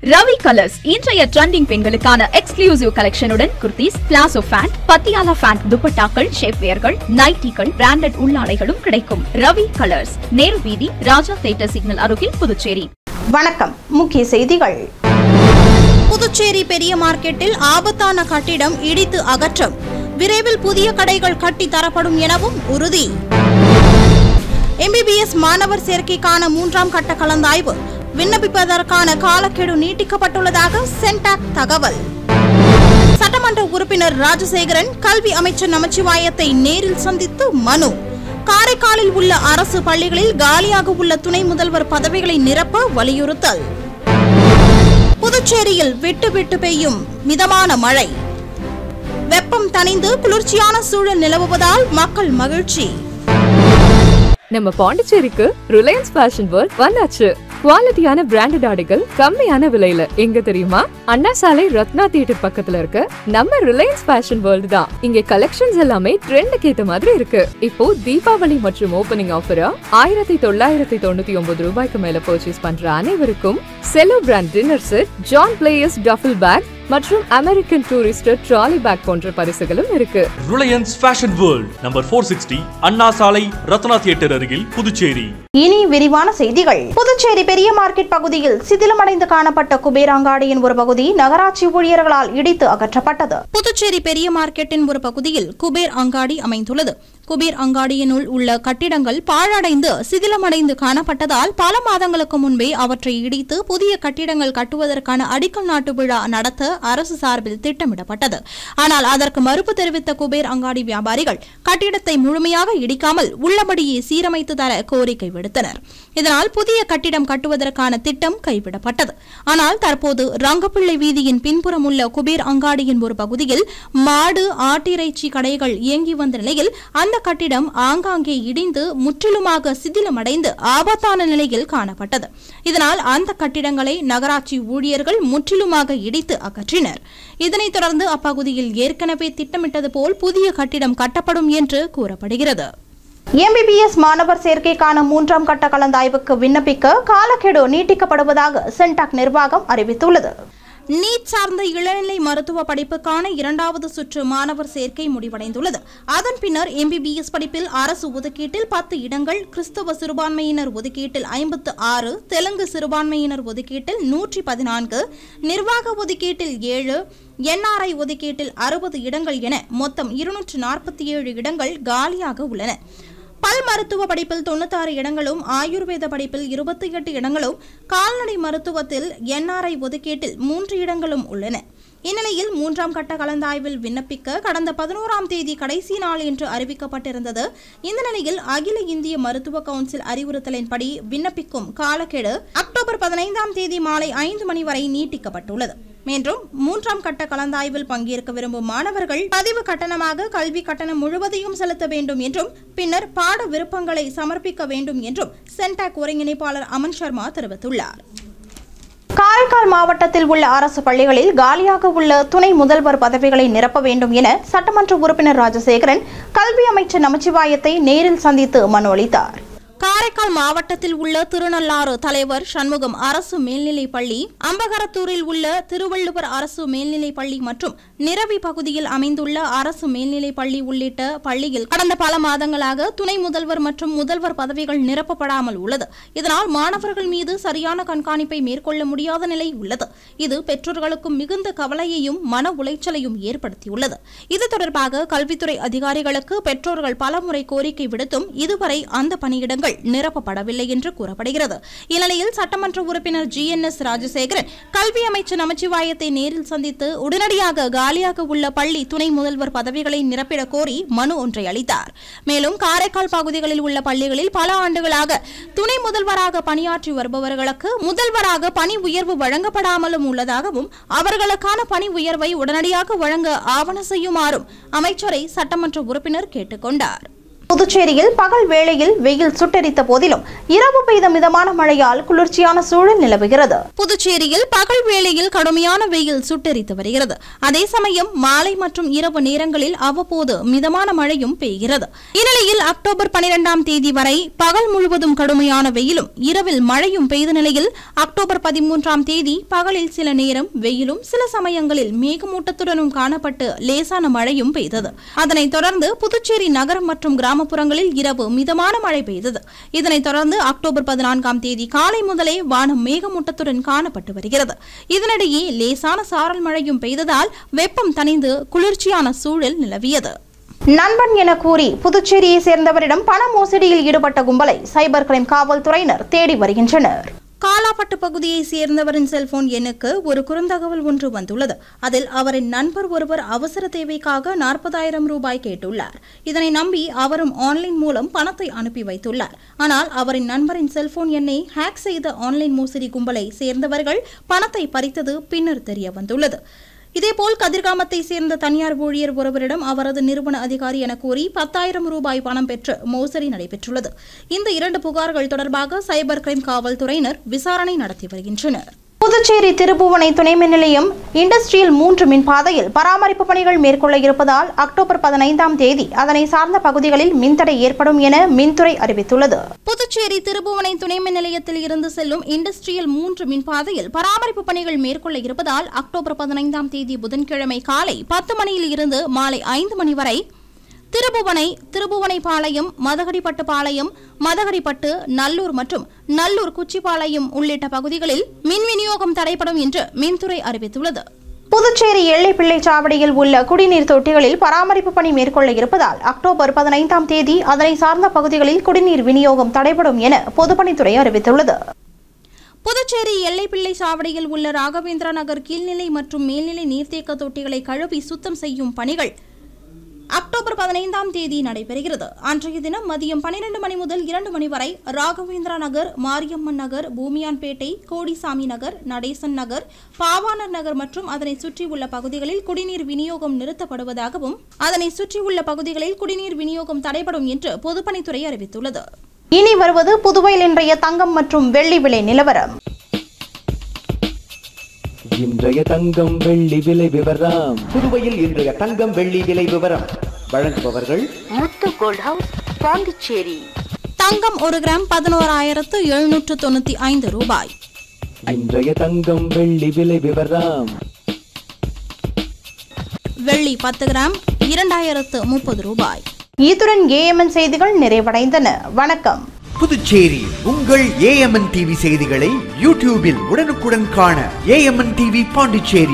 Ravi colours இன்றைய trending பெண்களுக்கான exclusive கலெக்ஷனுடன் kurtis, palazzo pant, Patiala pant, துப்பட்டாக்கள், ஷேப்வேர்கள், நைட்டிகள், பிராண்டட் உள்ளாடைகளும் கிடைக்கும். ரவி கலர்ஸ், நேரு வீதி, ராஜா தியேட்டர் சிக்னல் அருகில், புதுச்சேரி. வணக்கம். முக்கிய செய்திகள். புதுச்சேரி பெரிய மார்க்கெட்டில் ஆபத்தான கட்டிடம் இடித்து அகற்றம், விரைவில் புதிய கடைகள் கட்டி தரப்படும் எனவும் உறுதி. MBBS மாணவர் சேர்க்கைக்கான 3ஆம் கட்ட கலந்தாய்வு, விண்ணப்பிப்பதற்கான காலக்கெடு நீட்டிக்கப்பட்டுள்ளதாக சென்டாக் தகவல். சட்டமன்ற உறுப்பினர் ராஜசேகரன் கல்வி அமைச்சர் நமச்சிவாயத்தை நேரில் சந்தித்து மனு. காரைக்காலில் உள்ள அரசு பள்ளிகளில் காலியாக உள்ள துணை முதல்வர் பதவிகளை நிரப்ப வலியுறுத்தல். புதுச்சேரியில் விட்டு விட்டு பெய்யும் மிதமான மழை, வெப்பம் தணிந்து குளிர்ச்சியான சூழல் நிலவுவதால் மக்கள் மகிழ்ச்சி. நம்ம பாண்டிச்சேரிக்கு ரிலையன்ஸ் ஃபேஷன் வேர்ல்ட் வந்தாச்சு. குவாலிட்டியான பிராண்டட் ஆடைகள் கம்மியான விலையில. எங்க தெரியுமா? அண்ணா சாலை ரத்னா தியேட்டர் பக்கத்துல இருக்க நம்ம ரிலையன்ஸ் ஃபேஷன் வேர்ல்ட் தான். இங்க கலெக்ஷன்ஸ் எல்லாமே ட்ரெண்டுக்கு ஏத்த மாதிரி இருக்கு. இப்போ தீபாவளி மற்றும் ஓபனிங் ஆஃபரா 1999 ரூபாய்க்கு மேல பர்ச்சேஸ் பண்ற அனைவருக்கும் Cello brand dinner set, John Players duffle bag மற்றும் அமெரிக்கன் டூரிஸ்டர் ட்ராலி பேக் போன்ற பரிசுகளும் இருக்கு. Reliance Fashion World, number 460, Anna சாலை, ரத்னா தியேட்டர் அருகில், புதுச்சேரி. இனி விரிவான செய்திகள். புதுச்சேரி பெரிய மார்க்கெட் பகுதியில் சிதிலமடைந்து காணப்பட்ட குபேர் அங்காடியின் ஒரு பகுதி நகராட்சி ஊழியர்களால் இடித்து அகற்றப்பட்டது. புதுச்சேரி பெரிய மார்க்கெட்டின் ஒரு பகுதியில் குபேர் அங்காடி அமைந்துள்ளது. குபேர் அங்காடியினுள் உள்ள கட்டிடங்கள் பாழடைந்து சிதிலமடைந்து காணப்பட்டதால் பல மாதங்களுக்கு முன்பே அவற்றை இடித்து புதிய கட்டிடங்கள் கட்டுவதற்கான அடிக்கல் நாட்டு விழா நடத்த அரசு சார்பில் திட்டமிடப்பட்டது. ஆனால் அதற்கு மறுப்பு தெரிவித்த குபேர் அங்காடி வியாபாரிகள் கட்டிடத்தை முழுமையாக இடிக்காமல் உள்ளபடியே சீரமைத்து தர கோரிக்கை விடுத்தனர். இதனால் புதிய கட்டிடம் கட்டுவதற்கான திட்டம் கைவிடப்பட்டது. ஆனால் தற்போது ரங்கப்பிள்ளை வீதியின் பின்புறம் உள்ள குபேர் அங்காடியின் ஒரு பகுதியில் மாடு, ஆட்டிறைச்சி கடைகள் இயங்கி வந்த நிலையில் அந்த கட்டிடம் ஆங்காங்கே இடிந்து முற்றிலுமாக சிதிலமடைந்து ஆபத்தான நிலையில் காணப்பட்டது. இதனால் அந்த கட்டிடங்களை நகராட்சி ஊழியர்கள் முற்றிலுமாக இடித்து அகற்றினர். இதனைத் தொடர்ந்து அப்பகுதியில் ஏற்கனவே திட்டமிட்டது போல் புதிய கட்டிடம் கட்டப்படும் என்று கூறப்படுகிறது. MBBS மாணவர் சேர்க்கைக்கான 3ஆம் கட்ட கலந்தாய்வுக்கு விண்ணப்பிக்க காலக்கெடு நீட்டிக்கப்படுவதாக சென்டாக் நிர்வாகம் அறிவித்துள்ளது. நீட் சார்ந்த இளநிலை மருத்துவ படிப்புக்கான 2வது சுற்று மாணவர் சேர்க்கை முடிவடைந்துள்ளது. அதன் பின்னர் MBBS படிப்பில் அரசு ஒதுக்கீட்டில் 10 இடங்கள், கிறிஸ்தவ சிறுபான்மையினர் ஒதுக்கீட்டில் 56, தெலுங்கு சிறுபான்மையினர் ஒதுக்கீட்டில் 114, நிர்வாக ஒதுக்கீட்டில் 7, NRI ஒதுக்கீட்டில் 60 இடங்கள் என மொத்தம் 247 இடங்கள் காலியாக உள்ளன. பல் மருத்துவ படிப்பில் 96 இடங்களும், ஆயுர்வேத படிப்பில் 28 இடங்களும், கால்நடை மருத்துவத்தில் NRI ஒதுக்கீட்டில் 3 இடங்களும் உள்ளன. இந்நிலையில் 3ஆம் கட்ட கலந்தாய்வில் விண்ணப்பிக்க கடந்த 11ஆம் தேதி கடைசி நாள் என்று அறிவிக்கப்பட்டிருந்தது. இந்த நிலையில் அகில இந்திய மருத்துவ கவுன்சில் அறிவுறுத்தலின்படி விண்ணப்பிக்கும் காலக்கெடு அக்டோபர் 15ஆம் தேதி மாலை 5 மணி வரை நீட்டிக்கப்பட்டுள்ளது. மேலும் 3ஆம் கட்ட கலந்தாய்வில் பங்கேற்க விரும்பும் மாணவர்கள் பதிவு கட்டணமாக கல்வி கட்டணம் முழுவதையும் செலுத்த வேண்டும் என்றும் பின்னர் பாட விருப்பங்களை சமர்ப்பிக்க வேண்டும் என்றும் சென்டாக் ஒருங்கிணைப்பாளர் அமன் சர்மா தெரிவித்துள்ளார். காரைக்கால் மாவட்டத்தில் உள்ள அரசு பள்ளிகளில் காலியாக உள்ள துணை முதல்வர் பதவிகளை நிரப்ப வேண்டும் என சட்டமன்ற உறுப்பினர் ராஜசேகரன் கல்வி அமைச்சர் நமச்சிவாயத்தை நேரில் சந்தித்து மனு அளித்தார். காரைக்கால் மாவட்டத்தில் உள்ள திருநள்ளாறு தலைவர் சண்முகம் அரசு மேல்நிலைப் பள்ளி, அம்பகரத்தூரில் உள்ள திருவள்ளுவர் அரசு மேல்நிலைப் பள்ளி மற்றும் நிரவி பகுதியில் அமைந்துள்ள அரசு மேல்நிலைப் பள்ளி உள்ளிட்ட பள்ளியில் கடந்த பல மாதங்களாக துணை முதல்வர் மற்றும் முதல்வர் பதவிகள் நிரப்பப்படாமல் உள்ளது. இதனால் மாணவர்கள் மீது சரியான கண்காணிப்பை மேற்கொள்ள முடியாத நிலை உள்ளது. இது பெற்றோர்களுக்கும் மிகுந்த கவலையையும் மன உளைச்சலையும் ஏற்படுத்தியுள்ளது. இது தொடர்பாக கல்வித்துறை அதிகாரிகளுக்கு பெற்றோர்கள் பலமுறை கோரிக்கை விடுத்தும் இதுவரை அந்த பணியிடங்கள் நிரப்பப்படவில்லை என்று கூறப்படுகிறது. இந்நிலையில் சட்டமன்ற உறுப்பினர் GNS ராஜசேகரன் கல்வி அமைச்சர் நமச்சிவாயத்தை நேரில் சந்தித்து உடனடியாக காலியாக உள்ள பள்ளி துணை முதல்வர் பதவிகளை நிரப்பிட கோரி மனு ஒன்றை அளித்தார். மேலும் காரைக்கால் பகுதிகளில் உள்ள பள்ளிகளில் பல ஆண்டுகளாக துணை முதல்வராக பணியாற்றி வருபவர்களுக்கு முதல்வராக பணி உயர்வு வழங்கப்படாமலும் உள்ளதாகவும் அவர்களுக்கான பணி உயர்வை உடனடியாக வழங்க ஆவண செய்யுமாறும் அமைச்சரை சட்டமன்ற உறுப்பினர் கேட்டுக் கொண்டார். புதுச்சேரியில் பகல் வேளையில் வெயில் சுட்டெரித்த போதிலும் இரவு பெய்த மிதமான மழையால் குளிர்ச்சியான சூழல் நிலவுகிறது. புதுச்சேரியில் பகல் வேளையில் கடுமையான வெயில் சுட்டெரித்து வருகிறது. அதே சமயம் மாலை மற்றும் இரவு நேரங்களில் அவ்வப்போது மிதமான மழையும் பெய்கிறது. இந்நிலையில் அக்டோபர் 12ஆம் தேதி வரை பகல் முழுவதும் கடுமையான வெயிலும் இரவில் மழையும் பெய்த நிலையில் அக்டோபர் 13ஆம் தேதி பகலில் சில நேரம் வெயிலும் சில சமயங்களில் மேகமூட்டத்துடனும் காணப்பட்டு லேசான மழையும் பெய்தது. அதனைத் தொடர்ந்து புதுச்சேரி நகரம் மற்றும் கிராமப்புறங்களில் இரவு மிதமான மழை பெய்தது. இதனைத் தொடர்ந்து அக்டோபர் 14ஆம் தேதி காலை முதலே வானம் மேகமூட்டத்துடன் காணப்பட்டு வருகிறது. இதனிடையே லேசான சாரல் மழையும் பெய்ததால் வெப்பம் தணிந்து குளிர்ச்சியான சூழல் நிலவியது. நண்பன் என கூறி புதுச்சேரியை சேர்ந்தவரிடம் பண மோசடியில் ஈடுபட்ட கும்பலை சைபர் கிரைம் காவல்துறையினர் தேடி வருகின்றனர். காலாப்பட்டு பகுதியை சேர்ந்தவரின் செல்போன் எண்ணுக்கு ஒரு குறுந்தகவல் ஒன்று வந்துள்ளது. அதில் அவரின் நண்பர் ஒருவர் அவசர தேவைக்காக 40,000 ரூபாய் கேட்டுள்ளார். இதனை நம்பி அவரும் ஆன்லைன் மூலம் பணத்தை அனுப்பி வைத்துள்ளார். ஆனால் அவரின் நண்பரின் செல்போன் எண்ணை ஹேக் செய்த ஆன்லைன் மோசடி கும்பலை சேர்ந்தவர்கள் பணத்தை பறித்தது பின்னர் தெரிய வந்துள்ளது. இதேபோல் கதிர்காமத்தை சேர்ந்த தனியார் ஊழியர் ஒருவரிடம் அவரது நிறுவன அதிகாரி என கூறி 10,000 ரூபாய் பணம் பெற்று மோசடி நடைபெற்றுள்ளது. இந்த 2 புகார்கள் தொடர்பாக சைபர் கிரைம் காவல்துறையினர் விசாரணை நடத்தி வருகின்றனர். புதுச்சேரி திருப்புவனை துணை மின் நிலையம் இண்டஸ்ட்ரியல் 3 மின்பாதையில் பராமரிப்பு பணிகள் மேற்கொள்ள இருப்பதால் அக்டோபர் 15ஆம் தேதி அதனை சார்ந்த பகுதிகளில் மின்தடை ஏற்படும் என மின்துறை அறிவித்துள்ளது. புதுச்சேரி திருப்புவனை துணை மின் நிலையத்தில் இருந்து செல்லும் இண்டஸ்ட்ரியல் 3 மின்பாதையில் பராமரிப்பு பணிகள் மேற்கொள்ள இருப்பதால் அக்டோபர் 15ஆம் தேதி புதன்கிழமை காலை 10 மணியில் இருந்து மாலை 5 மணி வரை திருபுவனைபாளையம், மதகடிப்பட்டு பாளையம், மதகடிப்பட்டு, நல்லூர் மற்றும் நல்லூர் குச்சிப்பாளையம் உள்ளிட்ட பகுதிகளில் மின் விநியோகம் தடைப்படும் என்று மின்துறை அறிவித்துள்ளது. புதுச்சேரி எல்லைப்பிள்ளை சாவடியில் உள்ள குடிநீர் தொட்டிகளில் பராமரிப்பு பணி மேற்கொள்ள இருப்பதால் அக்டோபர் 15ஆம் தேதி அதனை சார்ந்த பகுதிகளில் குடிநீர் விநியோகம் தடைப்படும் என பொதுப்பணித்துறை அறிவித்துள்ளது. புதுச்சேரி எல்லைப்பிள்ளை சாவடியில் உள்ள ராகவேந்திரா நகர் கீழ்நிலை மற்றும் மேல்நிலை நீர்த்தேக்க தொட்டிகளை கழுவி சுத்தம் செய்யும் பணிகள் அக்டோபர் 15ஆம் தேதி நடைபெறுகிறது. அன்றைய தினம் மதியம் 12 மணி முதல் 2 மணி வரை ராகவேந்திரா நகர், மாரியம்மன் நகர், பூமியான்பேட்டை, கோடிசாமி நகர், நடேசன் நகர், பாவாணர் நகர் மற்றும் அதனை சுற்றியுள்ள பகுதிகளில் குடிநீர் விநியோகம் நிறுத்தப்படுவதாகவும் அதனை சுற்றியுள்ள பகுதிகளில் குடிநீர் விநியோகம் தடைபடும் என்று பொதுப்பணித்துறை அறிவித்துள்ளது. இனி வருவது புதுவையில் இன்றைய தங்கம் மற்றும் வெள்ளி விலை நிலவரம். இன்றைய தங்கம் வெள்ளி விலை விவரம். புதுவையில் இன்றைய தங்கம் வெள்ளி விலை விவரம் வழங்குபவர்கள் முத்து கோல்ட் ஹவுஸ், பாண்டிச்சேரி. தங்கம் 1 கிராம் 11,795 ரூபாய். இன்றைய தங்கம் வெள்ளி விலை விவரம். வெள்ளி 10 கிராம் 2,030 ரூபாய். இத்துடன் ஏஎம்என் செய்திகள் நிறைவடைந்தன. வணக்கம். புதுச்சேரி உங்கள் ஏஎம்என் டிவி செய்திகளை யூடியூபில் உடனுக்குடன் காண ஏஎம்என் டிவி பாண்டிச்சேரி